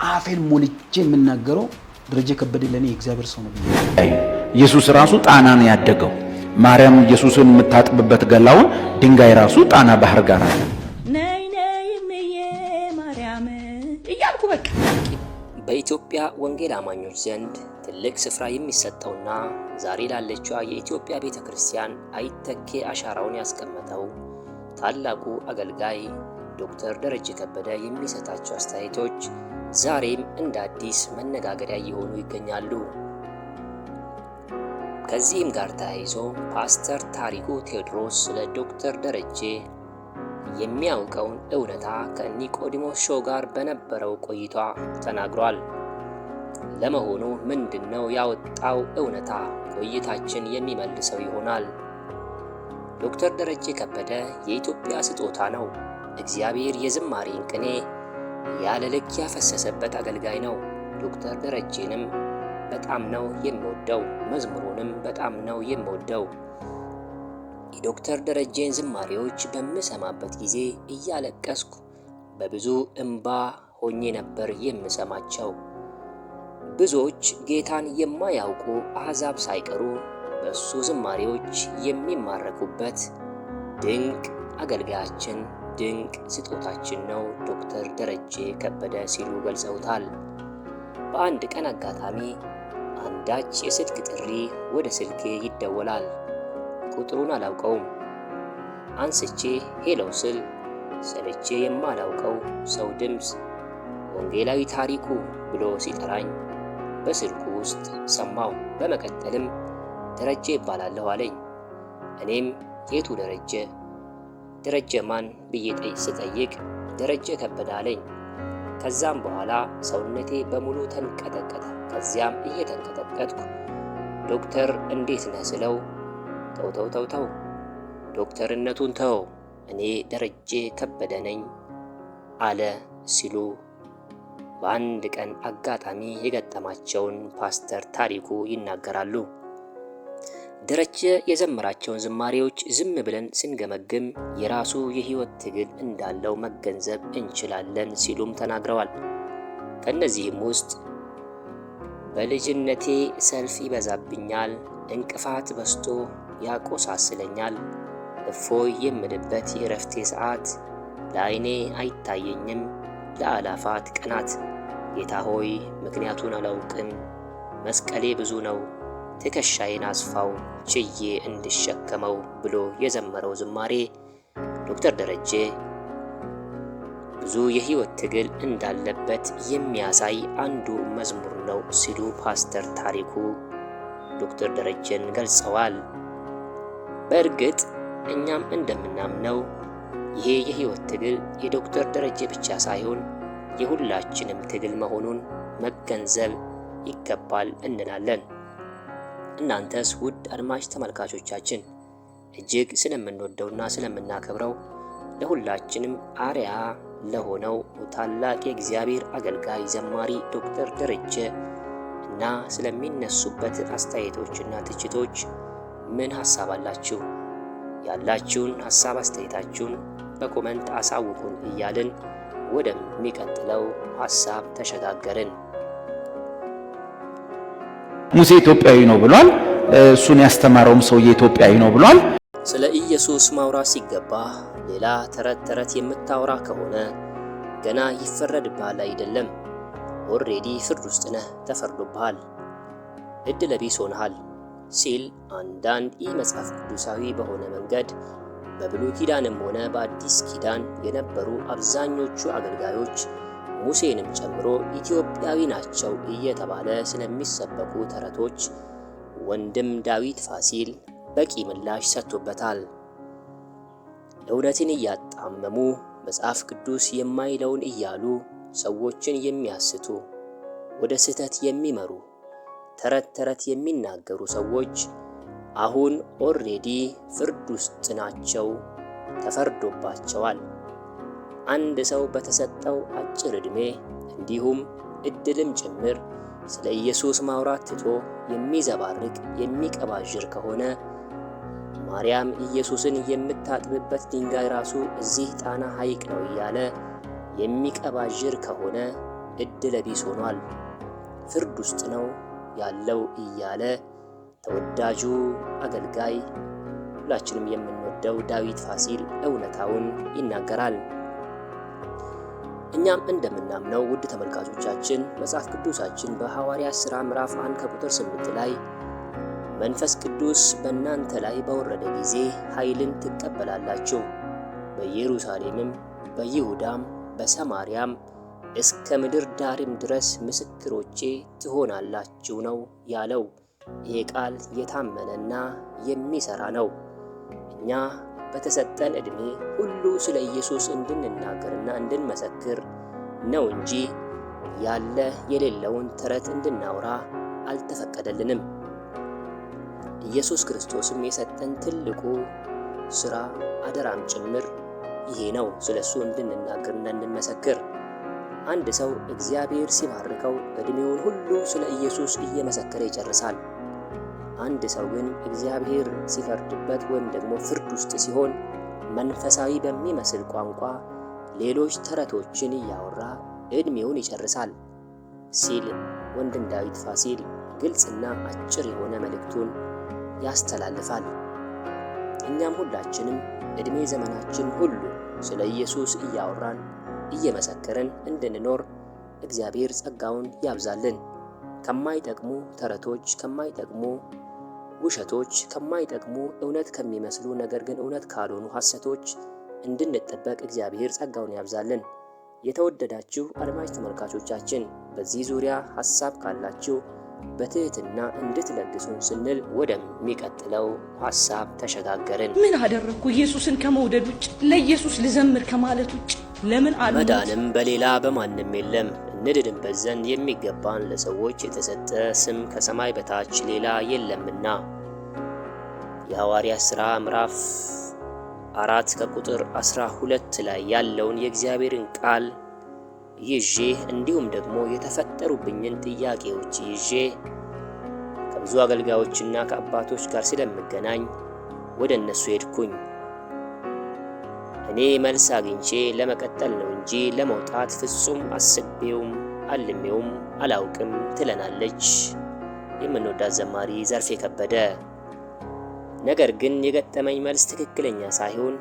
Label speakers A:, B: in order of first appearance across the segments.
A: አፌን ሞልቼ የምናገረው ደረጀ ከበደ ለኔ እግዚአብሔር ሰው ነው።
B: ኢየሱስ ራሱ ጣና ነው ያደገው። ማርያም ኢየሱስን የምታጥብበት ገላውን ድንጋይ ራሱ ጣና ባህር ጋር አለ።
C: ነይ ነይ እምዬ ማርያም እያልኩ በቃ
D: በኢትዮጵያ ወንጌል አማኞች ዘንድ ትልቅ ስፍራ የሚሰጠውና ዛሬ ላለችዋ የኢትዮጵያ ቤተክርስቲያን አይተኬ አሻራውን ያስቀመጠው ታላቁ አገልጋይ ዶክተር ደረጀ ከበደ የሚሰጣቸው አስተያየቶች ዛሬም እንደ አዲስ መነጋገሪያ እየሆኑ ይገኛሉ። ከዚህም ጋር ተያይዞ ፓስተር ታሪኩ ቴዎድሮስ ስለ ዶክተር ደረጀ የሚያውቀውን እውነታ ከኒቆዲሞስ ሾው ጋር በነበረው ቆይታ ተናግሯል። ለመሆኑ ምንድነው ያወጣው እውነታ? ቆይታችን የሚመልሰው ይሆናል። ዶክተር ደረጀ ከበደ የኢትዮጵያ ስጦታ ነው። እግዚአብሔር የዝማሬን ቅኔ ያለ ልክ ያፈሰሰበት አገልጋይ ነው። ዶክተር ደረጀንም በጣም ነው የምወደው፣ መዝሙሩንም በጣም ነው የምወደው። የዶክተር ደረጀን ዝማሬዎች በምሰማበት ጊዜ እያለቀስኩ በብዙ እንባ ሆኜ ነበር የምሰማቸው። ብዙዎች ጌታን የማያውቁ አሕዛብ ሳይቀሩ በእሱ ዝማሬዎች የሚማረኩበት ድንቅ አገልጋያችን፣ ድንቅ ስጦታችን ነው ዶክተር ደረጀ ከበደ ሲሉ ገልጸውታል። በአንድ ቀን አጋጣሚ አንዳች የስልክ ጥሪ ወደ ስልኬ ይደወላል። ቁጥሩን አላውቀውም። አንስቼ ሄሎ ስል ሰምቼ የማላውቀው ሰው ድምፅ ወንጌላዊ ታሪኩ ብሎ ሲጠራኝ በስልኩ ውስጥ ሰማው። በመቀጠልም ደረጀ ይባላለሁ አለኝ። እኔም የቱ ደረጀ? ደረጀ ማን ብዬ ስጠይቅ ደረጀ ከበደ አለኝ። ከዛም በኋላ ሰውነቴ በሙሉ ተንቀጠቀጠ። ከዚያም እየተንቀጠቀጥኩ ዶክተር እንዴት ነህ ስለው ተው ዶክተርነቱን ተው፣ እኔ ደረጀ ከበደ ነኝ አለ ሲሉ በአንድ ቀን አጋጣሚ የገጠማቸውን ፓስተር ታሪኩ ይናገራሉ። ደረጀ የዘመራቸውን ዝማሬዎች ዝም ብለን ስንገመግም የራሱ የህይወት ትግል እንዳለው መገንዘብ እንችላለን ሲሉም ተናግረዋል። ከነዚህም ውስጥ በልጅነቴ ሰልፍ ይበዛብኛል፣ እንቅፋት በስቶ ያቆሳስለኛል፣ እፎይ የምልበት የእረፍቴ ሰዓት ለዓይኔ አይታየኝም ለአላፋት ቀናት፣ ጌታ ሆይ ምክንያቱን አላውቅም፣ መስቀሌ ብዙ ነው ትከሻዬን አስፋው ችዬ እንድሸከመው ብሎ የዘመረው ዝማሬ ዶክተር ደረጀ ብዙ የህይወት ትግል እንዳለበት የሚያሳይ አንዱ መዝሙር ነው ሲሉ ፓስተር ታሪኩ ዶክተር ደረጀን ገልጸዋል። በእርግጥ እኛም እንደምናምነው ይሄ የህይወት ትግል የዶክተር ደረጀ ብቻ ሳይሆን የሁላችንም ትግል መሆኑን መገንዘብ ይገባል እንላለን። እናንተስ ውድ አድማጭ ተመልካቾቻችን እጅግ ስለምንወደውና ስለምናከብረው ለሁላችንም አርያ ለሆነው ታላቅ የእግዚአብሔር አገልጋይ ዘማሪ ዶክተር ደረጀ እና ስለሚነሱበት አስተያየቶችና ትችቶች ምን ሐሳብ አላችሁ? ያላችሁን ሐሳብ አስተያየታችሁን በኮሜንት አሳውቁን እያልን ወደሚቀጥለው ሐሳብ ተሸጋገርን።
B: ሙሴ ኢትዮጵያዊ ነው ብሏል። እሱን ያስተማረውም ሰው የኢትዮጵያዊ ነው ብሏል።
D: ስለ ኢየሱስ ማውራት ሲገባ ሌላ ተረት የምታወራ ከሆነ ገና ይፈረድብሃል አይደለም፣ ኦሬዲ ፍርድ ውስጥ ነህ፣ ተፈርዶብሃል፣ እድለ ቢስ ሆነሃል ሲል አንዳንድ መጽሐፍ ቅዱሳዊ በሆነ መንገድ በብሉይ ኪዳንም ሆነ በአዲስ ኪዳን የነበሩ አብዛኞቹ አገልጋዮች ሙሴንም ጨምሮ ኢትዮጵያዊ ናቸው እየተባለ ስለሚሰበኩ ተረቶች ወንድም ዳዊት ፋሲል በቂ ምላሽ ሰጥቶበታል። እውነትን እያጣመሙ መጽሐፍ ቅዱስ የማይለውን እያሉ ሰዎችን የሚያስቱ ወደ ስህተት የሚመሩ ተረት የሚናገሩ ሰዎች አሁን ኦሬዲ ፍርድ ውስጥ ናቸው፣ ተፈርዶባቸዋል። አንድ ሰው በተሰጠው አጭር ዕድሜ እንዲሁም እድልም ጭምር ስለ ኢየሱስ ማውራት ትቶ የሚዘባርቅ የሚቀባዥር ከሆነ ማርያም ኢየሱስን የምታጥብበት ድንጋይ ራሱ እዚህ ጣና ሐይቅ ነው እያለ የሚቀባዥር ከሆነ እድለ ቢስ ሆኗል፣ ፍርድ ውስጥ ነው ያለው እያለ ተወዳጁ አገልጋይ ሁላችንም የምንወደው ዳዊት ፋሲል እውነታውን ይናገራል። እኛም እንደምናምነው ውድ ተመልካቾቻችን መጽሐፍ ቅዱሳችን በሐዋርያት ሥራ ምዕራፍ 1 ከቁጥር 8 ላይ መንፈስ ቅዱስ በእናንተ ላይ በወረደ ጊዜ ኃይልን ትቀበላላችሁ፣ በኢየሩሳሌምም በይሁዳም በሰማርያም እስከ ምድር ዳርም ድረስ ምስክሮቼ ትሆናላችሁ ነው ያለው። ይሄ ቃል የታመነና የሚሰራ ነው። እኛ በተሰጠን ዕድሜ ሁሉ ስለ ኢየሱስ እንድንናገርና እንድንመሰክር ነው እንጂ ያለ የሌለውን ተረት እንድናወራ አልተፈቀደልንም። ኢየሱስ ክርስቶስም የሰጠን ትልቁ ሥራ አደራም ጭምር ይሄ ነው፣ ስለሱ እንድንናገርና እንድንመሰክር። አንድ ሰው እግዚአብሔር ሲባርከው ዕድሜውን ሁሉ ስለ ኢየሱስ እየመሰከረ ይጨርሳል። አንድ ሰው ግን እግዚአብሔር ሲፈርድበት ወይም ደግሞ ፍርድ ውስጥ ሲሆን መንፈሳዊ በሚመስል ቋንቋ ሌሎች ተረቶችን እያወራ ዕድሜውን ይጨርሳል ሲል ወንድም ዳዊት ፋሲል ግልጽና አጭር የሆነ መልእክቱን ያስተላልፋል። እኛም ሁላችንም ዕድሜ ዘመናችን ሁሉ ስለ ኢየሱስ እያወራን እየመሰከርን እንድንኖር እግዚአብሔር ጸጋውን ያብዛልን። ከማይጠቅሙ ተረቶች፣ ከማይጠቅሙ ውሸቶች፣ ከማይጠቅሙ እውነት ከሚመስሉ ነገር ግን እውነት ካልሆኑ ሐሰቶች እንድንጠበቅ እግዚአብሔር ጸጋውን ያብዛልን። የተወደዳችሁ አድማጭ ተመልካቾቻችን በዚህ ዙሪያ ሐሳብ ካላችሁ በትህትና እንድትለግሱን ስንል ወደሚቀጥለው ሐሳብ ተሸጋገርን።
C: ምን አደረኩ? ኢየሱስን ከመውደድ ውጭ ለኢየሱስ ልዘምር ከማለት ውጭ ለምን አሉ?
D: መዳንም በሌላ በማንም የለም፣ እንድንበት ዘንድ የሚገባን ለሰዎች የተሰጠ ስም ከሰማይ በታች ሌላ የለምና። የሐዋርያት ሥራ ምዕራፍ 4 ከቁጥር 12 ላይ ያለውን የእግዚአብሔርን ቃል ይዤ እንዲሁም ደግሞ የተፈጠሩብኝን ጥያቄዎች ይዤ ከብዙ አገልጋዮችና ከአባቶች ጋር ስለምገናኝ ወደ እነሱ ሄድኩኝ። እኔ መልስ አግኝቼ ለመቀጠል ነው እንጂ ለመውጣት ፍጹም አስቤውም አልሜውም አላውቅም ትለናለች የምንወዳት ዘማሪ ዘርፌ ከበደ። ነገር ግን የገጠመኝ መልስ ትክክለኛ ሳይሆን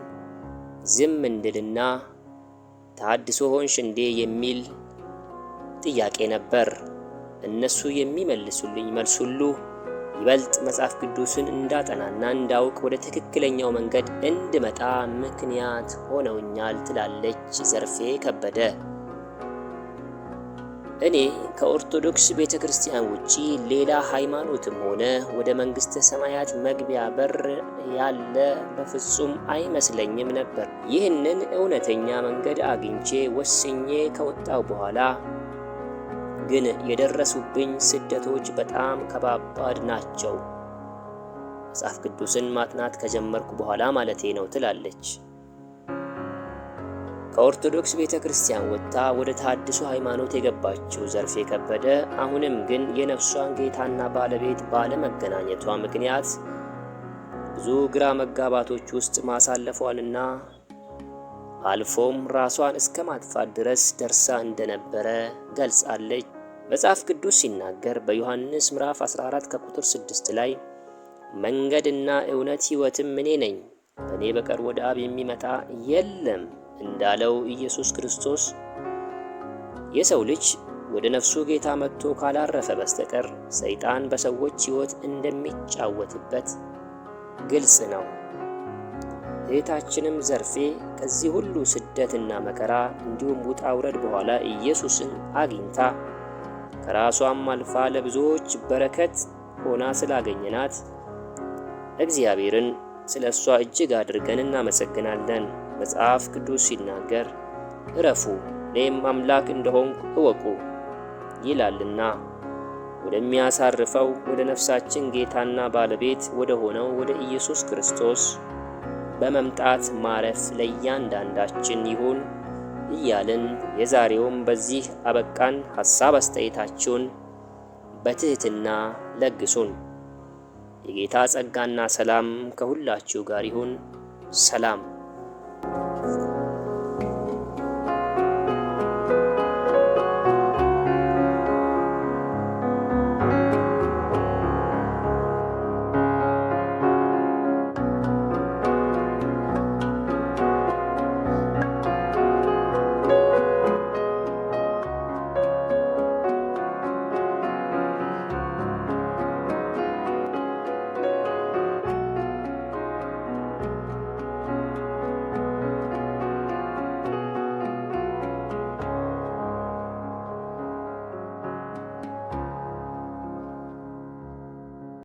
D: ዝም እንድልና ተሐድሶ ሆንሽ እንዴ የሚል ጥያቄ ነበር። እነሱ የሚመልሱልኝ መልስ ሁሉ ይበልጥ መጽሐፍ ቅዱስን እንዳጠናና እንዳውቅ ወደ ትክክለኛው መንገድ እንድመጣ ምክንያት ሆነውኛል ትላለች ዘርፌ ከበደ። እኔ ከኦርቶዶክስ ቤተክርስቲያን ውጪ ሌላ ሃይማኖትም ሆነ ወደ መንግስተ ሰማያት መግቢያ በር ያለ በፍጹም አይመስለኝም ነበር። ይህንን እውነተኛ መንገድ አግኝቼ ወስኜ ከወጣው በኋላ ግን የደረሱብኝ ስደቶች በጣም ከባባድ ናቸው። መጽሐፍ ቅዱስን ማጥናት ከጀመርኩ በኋላ ማለቴ ነው ትላለች። ከኦርቶዶክስ ቤተክርስቲያን ወጥታ ወደ ተሐድሶ ሃይማኖት የገባችው ዘርፌ ከበደ አሁንም ግን የነፍሷን ጌታና ባለቤት ባለመገናኘቷ ምክንያት ብዙ ግራ መጋባቶች ውስጥ ማሳለፏንና አልፎም ራሷን እስከ ማጥፋት ድረስ ደርሳ እንደነበረ ገልጻለች። መጽሐፍ ቅዱስ ሲናገር በዮሐንስ ምዕራፍ 14 ከቁጥር 6 ላይ መንገድና እውነት ሕይወትም እኔ ነኝ፣ በእኔ በቀር ወደ አብ የሚመጣ የለም እንዳለው ኢየሱስ ክርስቶስ የሰው ልጅ ወደ ነፍሱ ጌታ መጥቶ ካላረፈ በስተቀር ሰይጣን በሰዎች ሕይወት እንደሚጫወትበት ግልጽ ነው። እህታችንም ዘርፌ ከዚህ ሁሉ ስደትና መከራ እንዲሁም ውጣ ውረድ በኋላ ኢየሱስን አግኝታ ከራሷም አልፋ ለብዙዎች በረከት ሆና ስላገኘናት እግዚአብሔርን ስለ እሷ እጅግ አድርገን እናመሰግናለን። መጽሐፍ ቅዱስ ሲናገር እረፉ እኔም አምላክ እንደሆንኩ እወቁ ይላልና ወደሚያሳርፈው ወደ ነፍሳችን ጌታና ባለቤት ወደ ሆነው ወደ ኢየሱስ ክርስቶስ በመምጣት ማረፍ ለእያንዳንዳችን ይሁን እያልን የዛሬውም በዚህ አበቃን። ሐሳብ አስተያየታችሁን በትህትና ለግሱን። የጌታ ጸጋና ሰላም ከሁላችሁ ጋር ይሁን። ሰላም